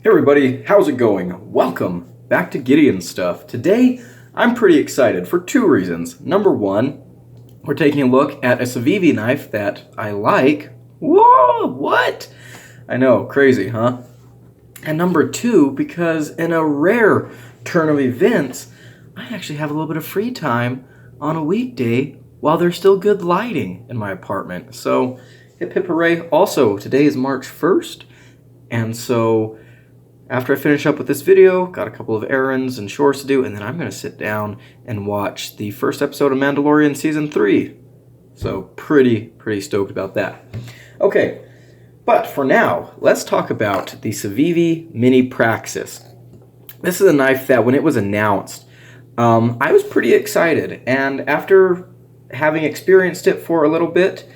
Hey everybody, how's it going? Welcome back to Gideon Stuff. Today, I'm pretty excited for two reasons. Number one, we're taking a look at a Civivi knife that I like. Whoa, what? I know, crazy, huh? And number two, because in a rare turn of events, I actually have a little bit of free time on a weekday while there's still good lighting in my apartment. So, hip hip hooray. Also, today is March 1st, and so after I finish up with this video, got a couple of errands and chores to do, and then I'm going to sit down and watch the first episode of Mandalorian Season 3. So pretty stoked about that. Okay, but for now, let's talk about the Civivi Mini Praxis. This is a knife that when it was announced, I was pretty excited, and after having experienced it for a little bit,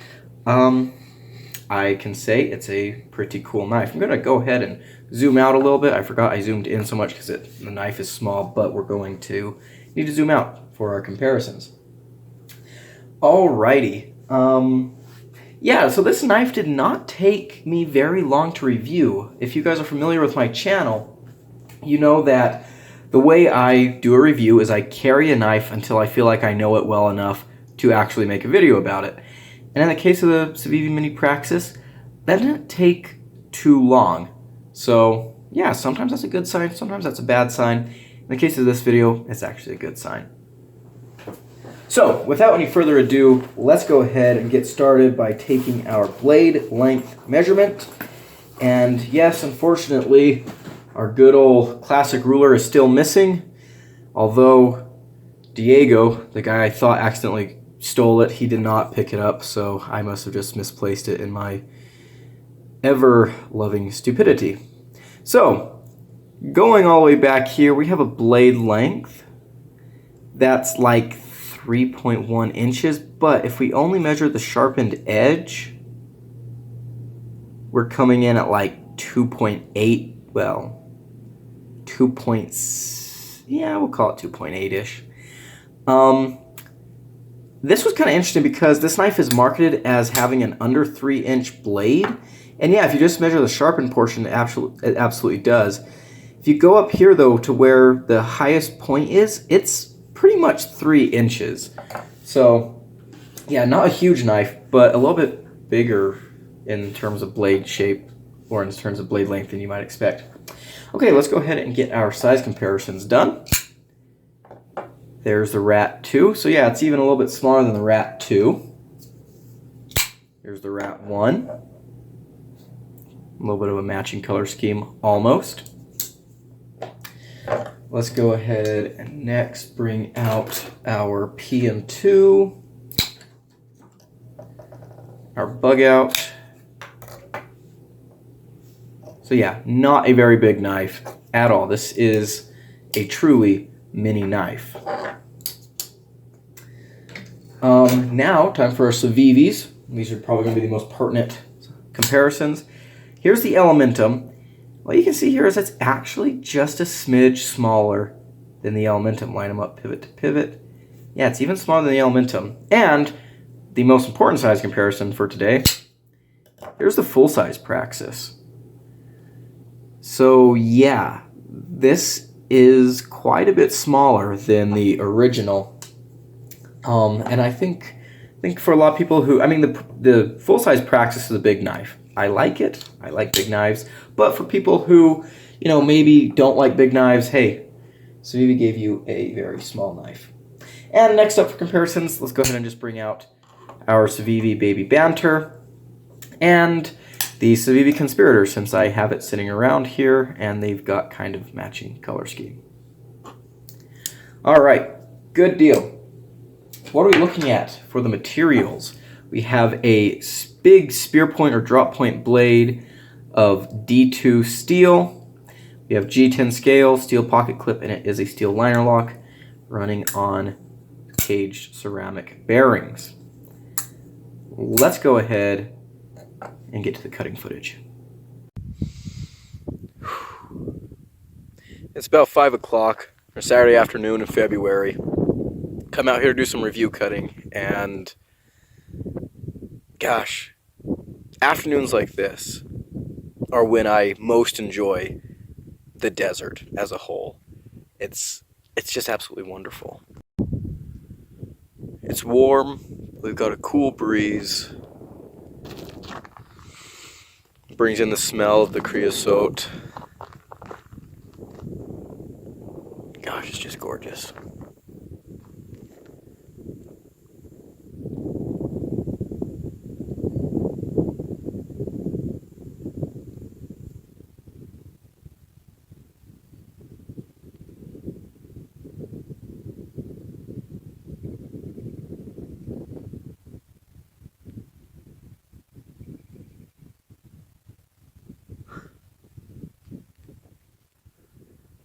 I can say it's a pretty cool knife. I'm going to go ahead and zoom out a little bit. I forgot I zoomed in so much because the knife is small, but we're going to need to zoom out for our comparisons. Alrighty. Yeah, so this knife did not take me very long to review. If you guys are familiar with my channel, you know that the way I do a review is I carry a knife until I feel like I know it well enough to actually make a video about it. And in the case of the Civivi Mini Praxis, that didn't take too long. So, yeah, sometimes that's a good sign, sometimes that's a bad sign. In the case of this video, it's actually a good sign. So, without any further ado, let's go ahead and get started by taking our blade length measurement. And yes, unfortunately, our good old classic ruler is still missing. Although Diego, the guy I thought accidentally stole it, he did not pick it up, so I must have just misplaced it in my ever-loving stupidity. So, going all the way back here, we have a blade length that's like 3.1 inches, but if we only measure the sharpened edge, we're coming in at like 2.8, well, 2. Yeah, we'll call it 2.8-ish. This was kind of interesting because this knife is marketed as having an under 3-inch blade. And yeah, if you just measure the sharpened portion, it absolutely does. If you go up here, though, to where the highest point is, it's pretty much 3 inches. So, yeah, not a huge knife, but a little bit bigger in terms of blade shape or in terms of blade length than you might expect. Okay, let's go ahead and get our size comparisons done. There's the Rat 2. So yeah, it's even a little bit smaller than the Rat 2. Here's the Rat 1. A little bit of a matching color scheme, almost. Let's go ahead and next bring out our PM2. Our Bug Out. So yeah, not a very big knife at all. This is a truly mini knife. Now, time for our Civivis. These are probably going to be the most pertinent comparisons. Here's the Elementum. What you can see here is it's actually just a smidge smaller than the Elementum. Line them up pivot to pivot. Yeah, it's even smaller than the Elementum. And the most important size comparison for today, here's the full-size Praxis. So yeah, this is quite a bit smaller than the original. And I think for a lot of people who, I mean, the full-size Praxis is a big knife. I like it. I like big knives. But for people who, you know, maybe don't like big knives, hey, Civivi gave you a very small knife. And next up for comparisons, let's go ahead and just bring out our Civivi Baby Banter and the Civivi Conspirator, since I have it sitting around here and they've got kind of matching color scheme. All right, good deal. What are we looking at for the materials? We have a big spear point or drop point blade of D2 steel. We have G10 scale, steel pocket clip, and it is a steel liner lock running on caged ceramic bearings. Let's go ahead and get to the cutting footage. It's about 5 o'clock for Saturday afternoon in February. Come out here to do some review cutting, and gosh, afternoons like this are when I most enjoy the desert as a whole. It's just absolutely wonderful. It's warm. We've got a cool breeze. Brings in the smell of the creosote. Gosh, it's just gorgeous.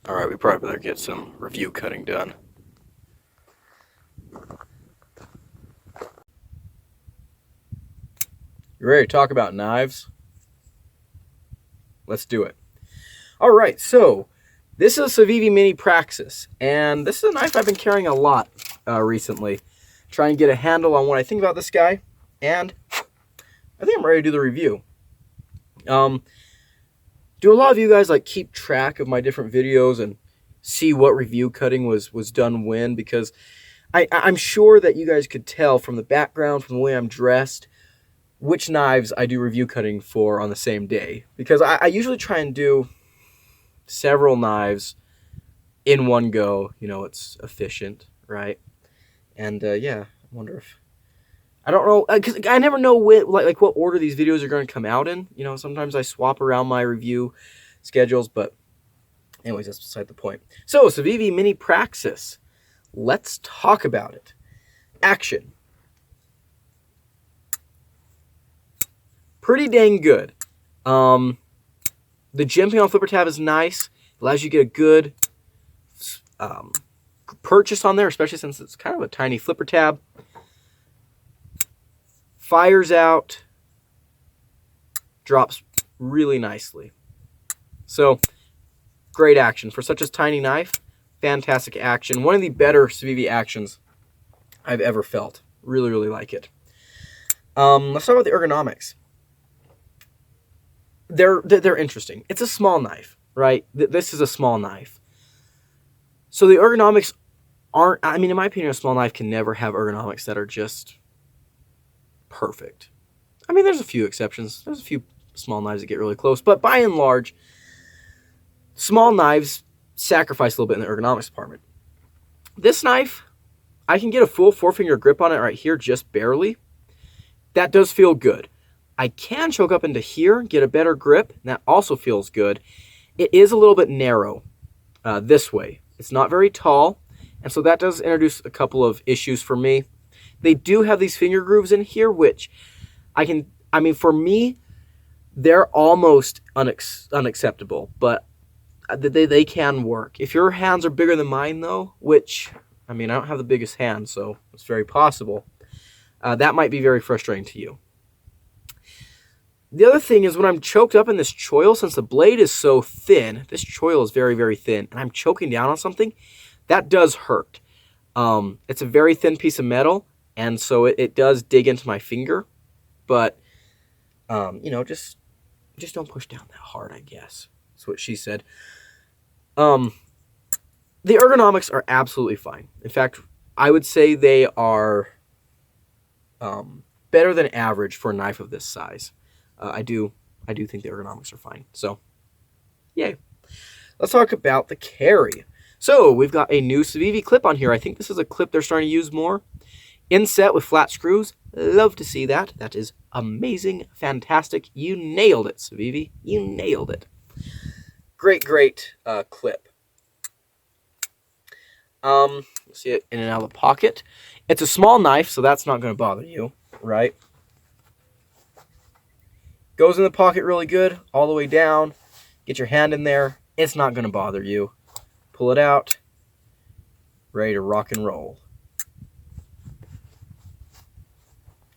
Alright, we probably better get some review cutting done. You ready to talk about knives? Let's do it. Alright, so this is a Civivi Mini Praxis, and this is a knife I've been carrying a lot recently. Trying to get a handle on what I think about this guy, and I think I'm ready to do the review. Do a lot of you guys like keep track of my different videos and see what review cutting was done when? Because I'm sure that you guys could tell from the background, from the way I'm dressed, which knives I do review cutting for on the same day. Because I usually try and do several knives in one go. You know, it's efficient, right? And yeah, I wonder if... I don't know, because I never know like what order these videos are going to come out in. You know, sometimes I swap around my review schedules, but anyways, that's beside the point. So, Civivi Mini Praxis. Let's talk about it. Action. Pretty dang good. The jimping on flipper tab is nice. Allows you to get a good purchase on there, especially since it's kind of a tiny flipper tab. Fires out, drops really nicely. So, great action. For such a tiny knife, fantastic action. One of the better Civivi actions I've ever felt. Really, really like it. Let's talk about the ergonomics. They're interesting. It's a small knife, right? This is a small knife. So the ergonomics aren't, I mean, in my opinion, a small knife can never have ergonomics that are just perfect. I mean, there's a few exceptions. There's a few small knives that get really close, but by and large, small knives sacrifice a little bit in the ergonomics department. This knife, I can get a full 4-finger grip on it right here, just barely. That does feel good. I can choke up into here, get a better grip, and that also feels good. It is a little bit narrow this way. It's not very tall, and so that does introduce a couple of issues for me. They do have these finger grooves in here, which I mean, for me, they're almost unacceptable, but they can work. If your hands are bigger than mine, though, which, I mean, I don't have the biggest hands, so it's very possible, that might be very frustrating to you. The other thing is when I'm choked up in this choil, since the blade is so thin, this choil is very, very thin, and I'm choking down on something, that does hurt. It's a very thin piece of metal, and so it does dig into my finger, but, you know, just don't push down that hard, I guess. That's what she said. The ergonomics are absolutely fine. In fact, I would say they are better than average for a knife of this size. I do think the ergonomics are fine. So, yay. Let's talk about the carry. So, we've got a new Civivi clip on here. I think this is a clip they're starting to use more. Inset with flat screws. Love to see that. That is amazing. Fantastic. You nailed it, Civivi. You nailed it. Great, great clip. See it in and out of the pocket. It's a small knife, so that's not going to bother you, right? Goes in the pocket really good, all the way down. Get your hand in there. It's not going to bother you. Pull it out. Ready to rock and roll.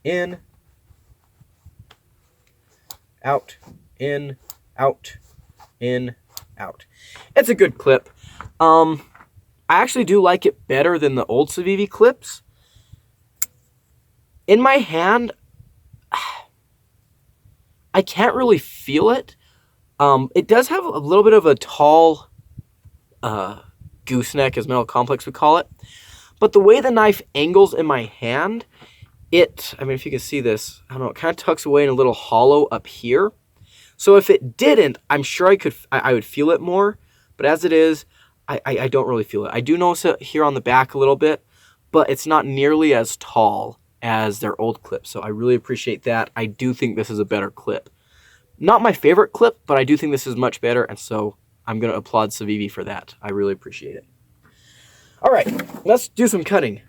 In. Out. In. Out. In. Out. It's a good clip. I actually do like it better than the old Civivi clips. In my hand, I can't really feel it. It does have a little bit of a tall gooseneck, as Metal Complex would call it. But the way the knife angles in my hand, I mean, if you can see this, I don't know, it kind of tucks away in a little hollow up here. So if it didn't, I'm sure I would feel it more. But as it is, I don't really feel it. I do notice it here on the back a little bit, but it's not nearly as tall as their old clip. So I really appreciate that. I do think this is a better clip. Not my favorite clip, but I do think this is much better. And so I'm going to applaud Civivi for that. I really appreciate it. All right, let's do some cutting.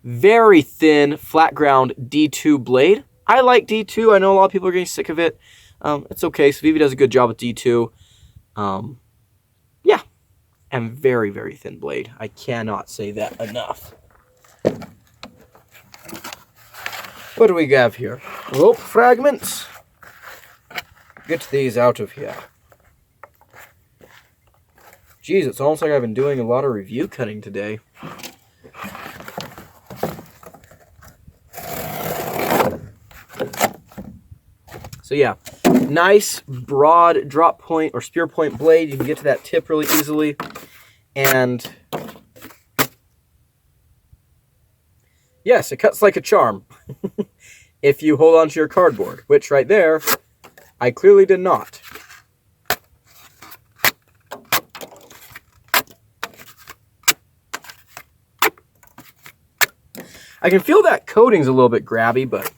Very thin, flat ground D2 blade. I like D2. I know a lot of people are getting sick of it. It's okay. Civivi does a good job with D2. Yeah, and very, very thin blade. I cannot say that enough. What do we have here? Rope fragments. Get these out of here. Geez, it's almost like I've been doing a lot of review cutting today. So yeah, nice broad drop point or spear point blade. You can get to that tip really easily. And yes, it cuts like a charm. If you hold on to your cardboard, which right there, I clearly did not. I can feel that coating's a little bit grabby, but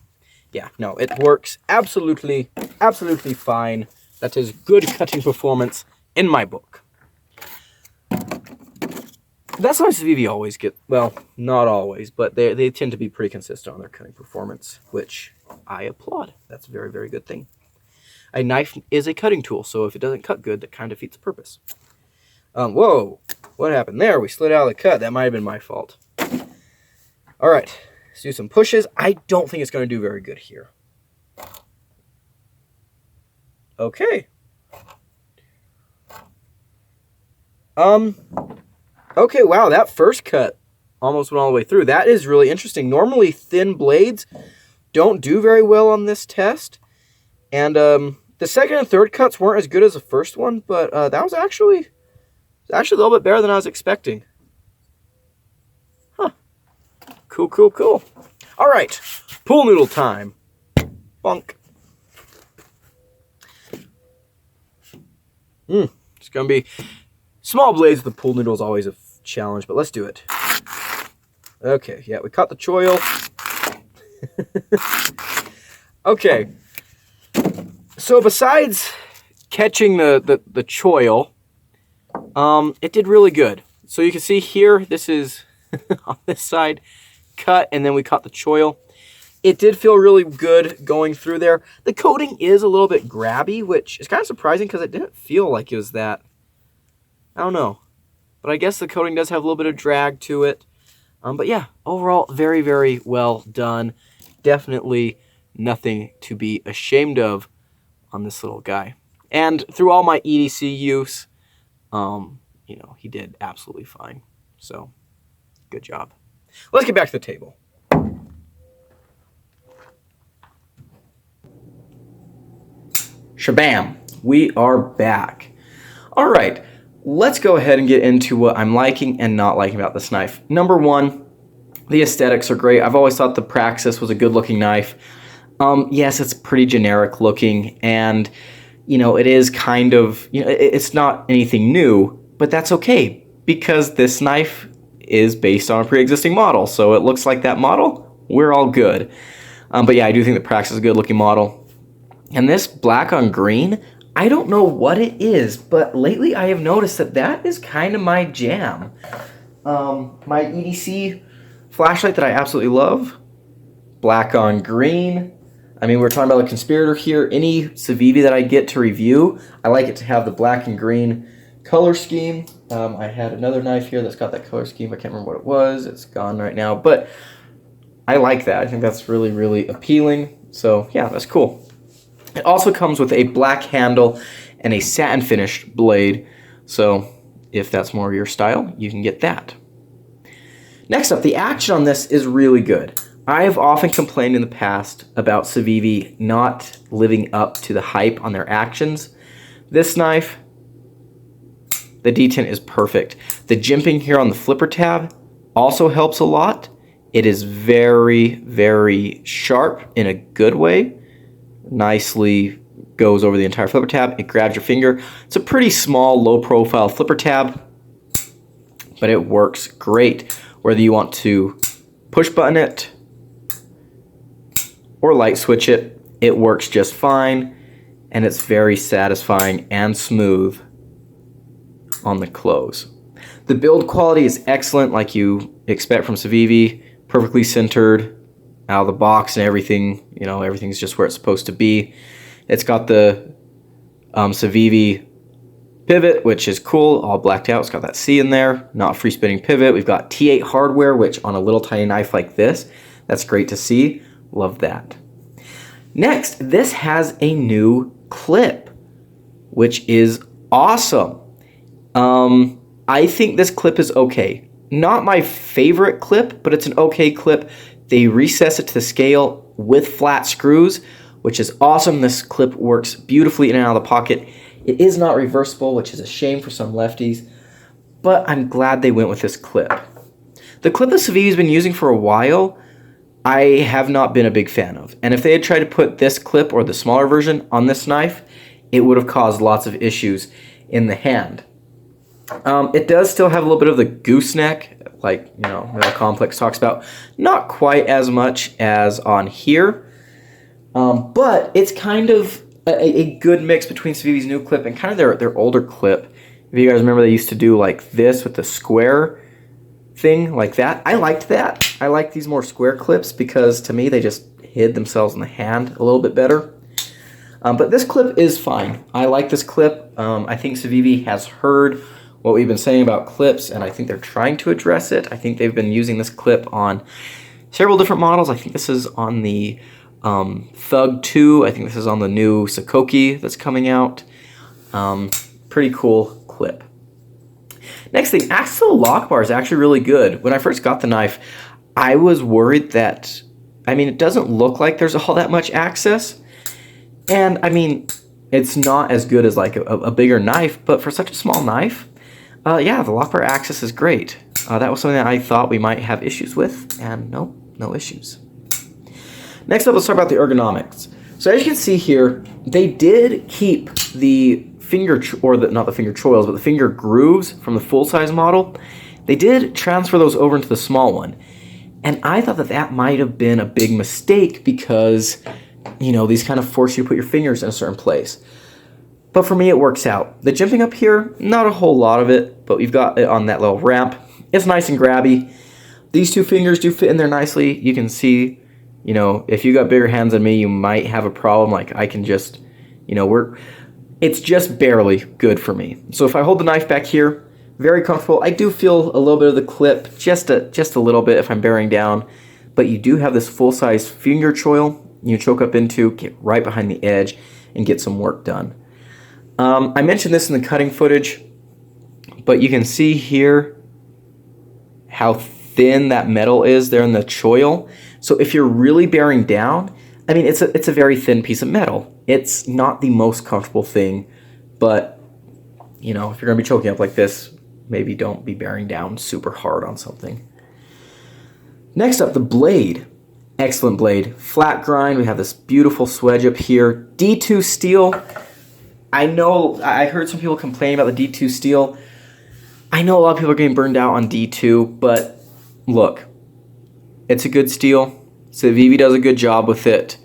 yeah, no, it works absolutely, absolutely fine. That is good cutting performance in my book. That's why Civivi always get, well, not always, but they tend to be pretty consistent on their cutting performance, which I applaud. That's a very, very good thing. A knife is a cutting tool, so if it doesn't cut good, that kind of defeats the purpose. Whoa, what happened there? We slid out of the cut. That might have been my fault. All right, let's do some pushes. I don't think it's going to do very good here. Okay. Okay, wow, that first cut almost went all the way through. That is really interesting. Normally, thin blades don't do very well on this test. And the second and third cuts weren't as good as the first one, but that was actually a little bit better than I was expecting. Huh. Cool, cool, cool. All right, pool noodle time. Bonk. It's going to be... Small blades with the pool noodle is always a challenge, but let's do it. Okay, yeah, we caught the choil. Okay. So besides catching the choil, it did really good. So you can see here, this is on this side cut, and then we caught the choil. It did feel really good going through there. The coating is a little bit grabby, which is kind of surprising because it didn't feel like it was that. I don't know. But I guess the coating does have a little bit of drag to it. But yeah, overall, very, very well done. Definitely nothing to be ashamed of on this little guy. And through all my EDC use, you know, he did absolutely fine. So, good job. Let's get back to the table. Shabam! We are back. All right, let's go ahead and get into what I'm liking and not liking about this knife. Number one, the aesthetics are great. I've always thought the Praxis was a good-looking knife. Yes, it's pretty generic looking, and you know, it is kind of, you know, it's not anything new, but that's okay because this knife is based on a pre-existing model, so it looks like that model. We're all good. But yeah, I do think the Praxis is a good-looking model. And this black on green, I don't know what it is, but lately I have noticed that that is kind of my jam. My EDC flashlight that I absolutely love, black on green. I mean, we're talking about a conspirator here. Any Civivi that I get to review, I like it to have the black and green color scheme. I had another knife here that's got that color scheme. I can't remember what it was. It's gone right now, but I like that. I think that's really, really appealing. So yeah, that's cool. It also comes with a black handle and a satin finished blade. So if that's more of your style, you can get that. Next up, the action on this is really good. I have often complained in the past about Civivi not living up to the hype on their actions. This knife, The detent is perfect. The jimping here on the flipper tab also helps a lot. It is very, very sharp in a good way. Nicely goes over the entire flipper tab. It grabs your finger. It's a pretty small, low-profile flipper tab, but it works great. Whether you want to push button it or light switch it, it works just fine, and it's very satisfying and smooth on the close. The build quality is excellent, like you expect from Civivi. Perfectly centered out of the box and everything. You know, everything's just where it's supposed to be. It's got the Civivi pivot, which is cool, all blacked out. It's got that C in there, not free spinning pivot. We've got T8 hardware, which on a little tiny knife like this, that's great to see. Love that. Next, this has a new clip, which is awesome. I think this clip is okay. Not my favorite clip, but it's an okay clip. They recess it to the scale with flat screws, which is awesome. This clip works beautifully in and out of the pocket. It is not reversible, which is a shame for some lefties, but I'm glad they went with this clip. The clip that Civivi's been using for a while, I have not been a big fan of. And if they had tried to put this clip or the smaller version on this knife, it would have caused lots of issues in the hand. It does still have a little bit of the gooseneck, like, you know, Metal Complex talks about. Not quite as much as on here, but it's kind of a good mix between Civivi's new clip and kind of their older clip. If you guys remember, they used to do like this with the square thing, like that. I liked that. I like these more square clips because to me they just hid themselves in the hand a little bit better. But this clip is fine. I like this clip. I think Civivi has heard what we've been saying about clips, and I think they're trying to address it. I think they've been using this clip on several different models. I think this is on the Thug 2. I think this is on the new Sakoki that's coming out. Pretty cool clip. Next thing, access to the lock bar is actually really good. When I first got the knife, I was worried that, I mean, it doesn't look like there's all that much access. And I mean, it's not as good as like a bigger knife, but for such a small knife, yeah, the lock bar access is great. That was something that I thought we might have issues with, and nope, no issues. Next up, let's talk about the ergonomics. So as you can see here, they did keep the finger, not the finger choils, but the finger grooves from the full-size model. They did transfer those over into the small one. And I thought that that might have been a big mistake because, you know, these kind of force you to put your fingers in a certain place. But for me, it works out. The jimping up here, not a whole lot of it, but we've got it on that little ramp. It's nice and grabby. These two fingers do fit in there nicely. You can see, you know, if you got bigger hands than me, you might have a problem. Like I can just, you know, it's just barely good for me. So if I hold the knife back here, very comfortable. I do feel a little bit of the clip, just a little bit if I'm bearing down. But you do have this full-size finger choil you choke up into, get right behind the edge, and get some work done. I mentioned this in the cutting footage, but you can see here how thin that metal is there in the choil. So if you're really bearing down, I mean, it's a very thin piece of metal. It's not the most comfortable thing, but, you know, if you're going to be choking up like this, maybe don't be bearing down super hard on something. Next up, the blade. Excellent blade. Flat grind. We have this beautiful swedge up here. D2 steel. I know, I heard some people complain about the D2 steel. I know a lot of people are getting burned out on D2, but look, it's a good steel. Civivi does a good job with it.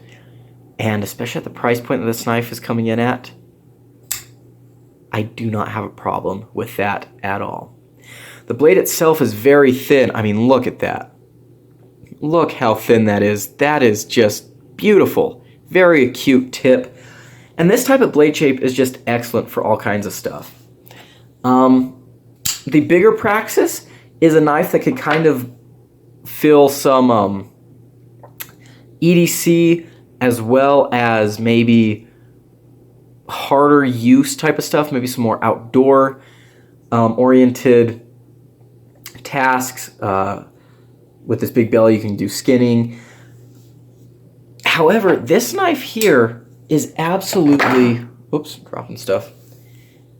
And especially at the price point that this knife is coming in at, I do not have a problem with that at all. The blade itself is very thin. I mean, look at that. Look how thin that is. That is just beautiful. Very acute tip. And this type of blade shape is just excellent for all kinds of stuff. The bigger Praxis is a knife that could kind of fill some EDC as well as maybe harder use type of stuff, maybe some more outdoor oriented tasks. With this big belly, you can do skinning. However, this knife here is absolutely, oops, dropping stuff,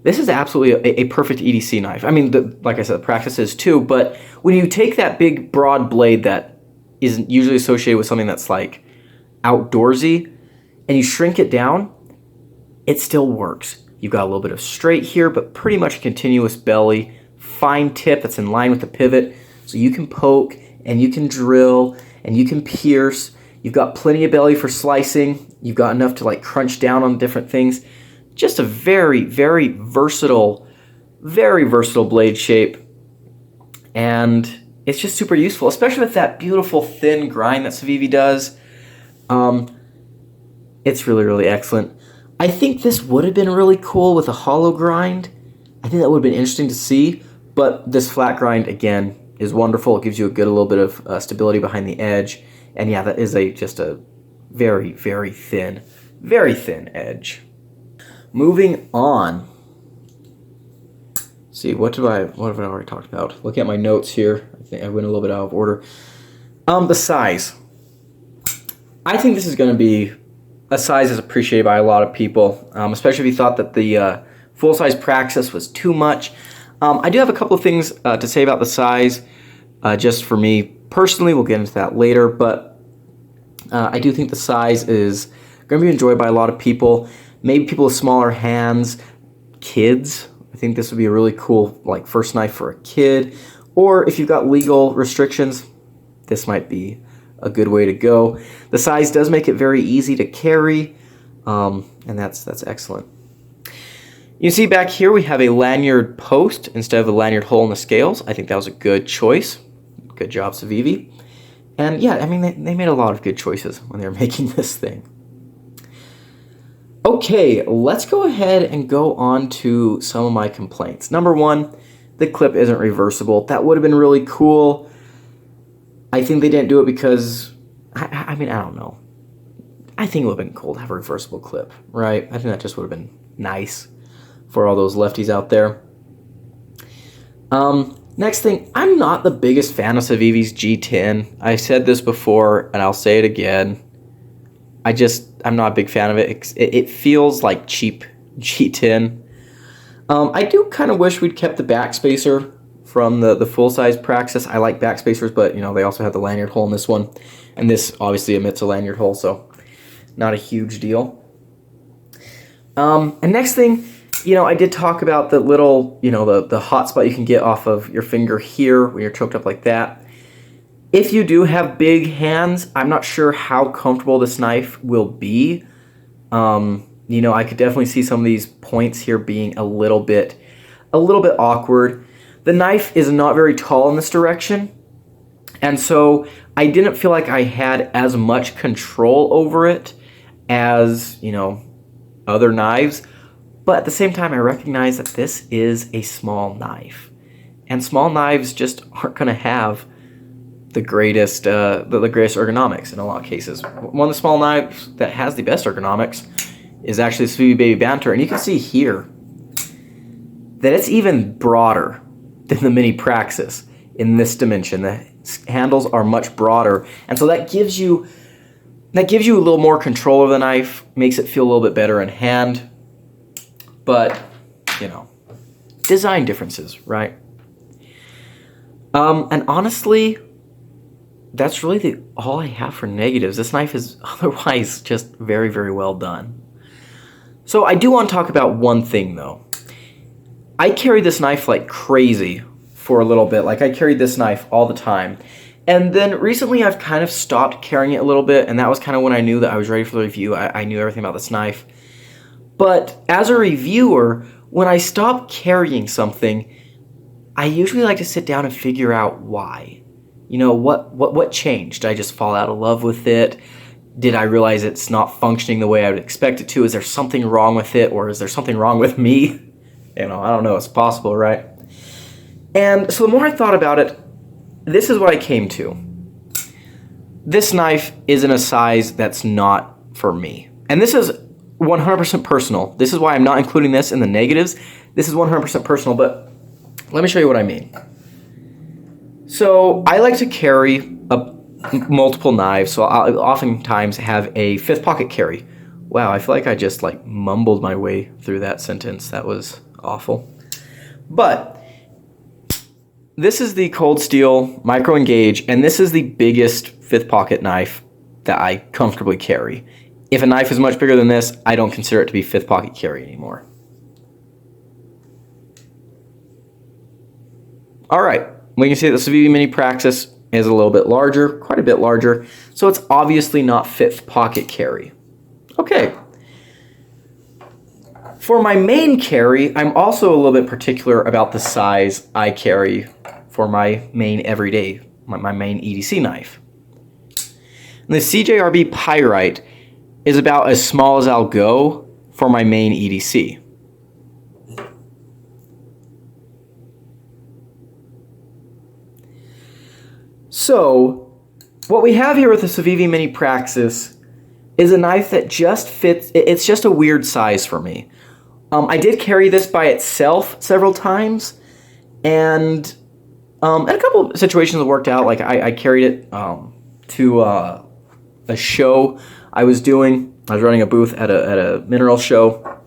this is absolutely a perfect EDC knife. I mean, like I said, Praxis is too, but when you take that big broad blade that isn't usually associated with something that's like outdoorsy and you shrink it down, it still works. You've got a little bit of straight here, but pretty much a continuous belly, fine tip that's in line with the pivot, so you can poke and you can drill and you can pierce. You've got plenty of belly for slicing. You've got enough to like crunch down on different things. Just a very, very versatile blade shape. And it's just super useful, especially with that beautiful thin grind that Civivi does. It's really, really excellent. I think this would have been really cool with a hollow grind. I think that would have been interesting to see, but this flat grind, again, is wonderful. It gives you a little bit of stability behind the edge. And yeah, that is just a very, very thin edge. Moving on. See, what have I already talked about? Looking at my notes here, I think I went a little bit out of order. The size. I think this is going to be a size that's appreciated by a lot of people, especially if you thought that the full-size Praxis was too much. I do have a couple of things to say about the size, just for me personally. We'll get into that later, but I do think the size is going to be enjoyed by a lot of people. Maybe people with smaller hands, kids. I think this would be a really cool like first knife for a kid. Or if you've got legal restrictions, this might be a good way to go. The size does make it very easy to carry, and that's excellent. You see back here we have a lanyard post instead of a lanyard hole in the scales. I think that was a good choice. Good job, Civivi. And yeah, I mean, they made a lot of good choices when they were making this thing. Okay, let's go ahead and go on to some of my complaints. Number one, the clip isn't reversible. That would have been really cool. I think they didn't do it because, I mean, I don't know. I think it would have been cool to have a reversible clip, right? I think that just would have been nice for all those lefties out there. Next thing, I'm not the biggest fan of Civivi's G10. I said this before, and I'll say it again. I'm not a big fan of it. It feels like cheap G10. I do kind of wish we'd kept the backspacer from the full-size Praxis. I like backspacers, but, you know, they also have the lanyard hole in this one. And this obviously emits a lanyard hole, so not a huge deal. And next thing, you know, I did talk about the little, you know, the hot spot you can get off of your finger here when you're choked up like that. If you do have big hands, I'm not sure how comfortable this knife will be. You know, I could definitely see some of these points here being a little bit awkward. The knife is not very tall in this direction, and so I didn't feel like I had as much control over it as, you know, other knives. But at the same time, I recognize that this is a small knife, and small knives just aren't going to have the greatest ergonomics in a lot of cases. One of the small knives that has the best ergonomics is actually this Civivi Baby Banter, and you can see here that it's even broader than the Mini Praxis in this dimension. The handles are much broader, and so that gives you a little more control of the knife, makes it feel a little bit better in hand. But, you know, design differences, right? And honestly, that's really all I have for negatives. This knife is otherwise just very, very well done. So I do want to talk about one thing, though. I carried this knife like crazy for a little bit. Like, I carried this knife all the time. And then recently I've kind of stopped carrying it a little bit, and that was kind of when I knew that I was ready for the review. I knew everything about this knife. But as a reviewer, when I stop carrying something, I usually like to sit down and figure out why. You know, what changed? Did I just fall out of love with it? Did I realize it's not functioning the way I would expect it to? Is there something wrong with it, or is there something wrong with me? You know, I don't know. It's possible, right? And so the more I thought about it, this is what I came to. This knife is in a size that's not for me. And this is 100% personal. This is why I'm not including this in the negatives. This is 100% personal, but let me show you what I mean. So I like to carry multiple knives, so I'll oftentimes have a fifth pocket carry. Wow, I feel like I just like mumbled my way through that sentence. That was awful. But this is the Cold Steel Micro Engage, and this is the biggest fifth pocket knife that I comfortably carry. If a knife is much bigger than this, I don't consider it to be fifth pocket carry anymore. All right, we can see that the Civivi Mini Praxis is a little bit larger, quite a bit larger, so it's obviously not fifth pocket carry. Okay. For my main carry, I'm also a little bit particular about the size I carry for my main everyday, my main EDC knife. And the CJRB Pyrite is about as small as I'll go for my main EDC. So, what we have here with the Civivi Mini Praxis is a knife that just fits, it's just a weird size for me. I did carry this by itself several times, and in a couple of situations it worked out. Like I carried it to a show I was doing. I was running a booth at a mineral show.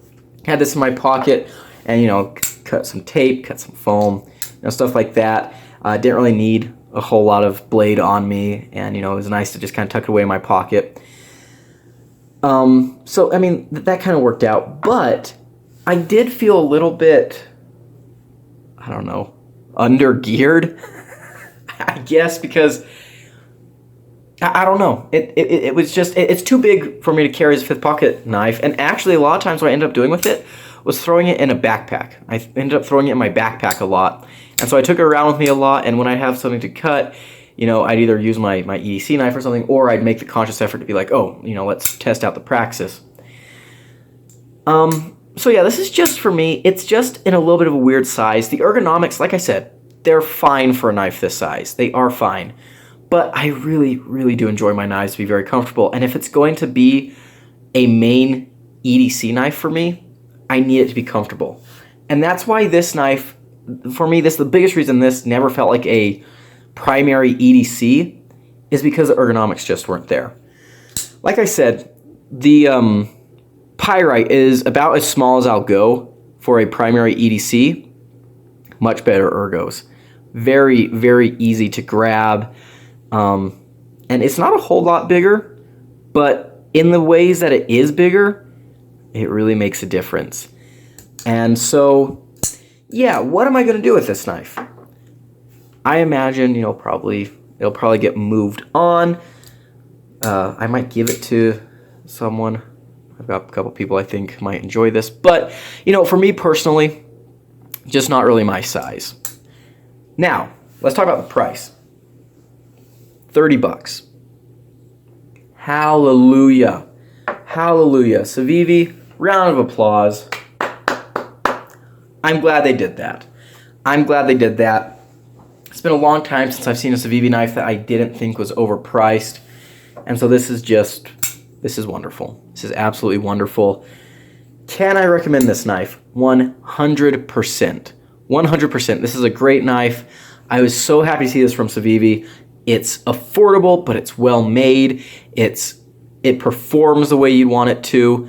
Had this in my pocket, and cut some tape, cut some foam, stuff like that. Didn't really need a whole lot of blade on me, and it was nice to just kind of tuck it away in my pocket. So I mean that kind of worked out, but I did feel a little bit, I don't know, under-geared, I guess, because, I don't know, it was just, it's too big for me to carry as a fifth pocket knife, and actually a lot of times what I ended up doing with it was throwing it in a backpack. I ended up throwing it in my backpack a lot, and so I took it around with me a lot, and when I have something to cut, I'd either use my EDC knife or something, or I'd make the conscious effort to be like, oh, let's test out the Praxis. So yeah, this is just for me, it's just in a little bit of a weird size. The ergonomics, like I said, they're fine for a knife this size. They are fine. But I really, really do enjoy my knives to be very comfortable. And if it's going to be a main EDC knife for me, I need it to be comfortable. And that's why this knife, for me, the biggest reason this never felt like a primary EDC is because the ergonomics just weren't there. Like I said, the Pyrite is about as small as I'll go for a primary EDC. Much better ergos. Very, very easy to grab. And it's not a whole lot bigger, but in the ways that it is bigger, it really makes a difference. And so, yeah, what am I going to do with this knife? I imagine, it'll probably get moved on. I might give it to someone. I've got a couple people I think might enjoy this, but for me personally, just not really my size. Now, let's talk about the price. $30. Hallelujah. Hallelujah. Civivi, round of applause. I'm glad they did that. It's been a long time since I've seen a Civivi knife that I didn't think was overpriced, and so this is wonderful. This is absolutely wonderful. Can I recommend this knife? 100%. 100%. This is a great knife. I was so happy to see this from Civivi. It's affordable, but it's well made. It performs the way you want it to.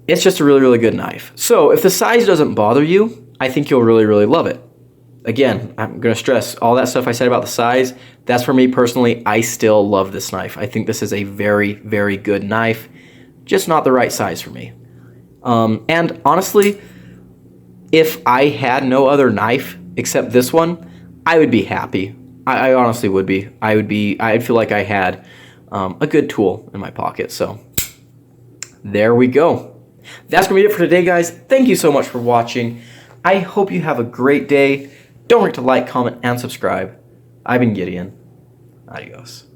It's just a really, really good knife. So if the size doesn't bother you, I think you'll really, really love it. Again, I'm going to stress all that stuff I said about the size. That's for me personally. I still love this knife. I think this is a very, very good knife. Just not the right size for me. And honestly, if I had no other knife except this one, I would be happy. I honestly would be. I'd feel like I had a good tool in my pocket. So there we go. That's going to be it for today, guys. Thank you so much for watching. I hope you have a great day. Don't forget to like, comment, and subscribe. I've been Gideon. Adios.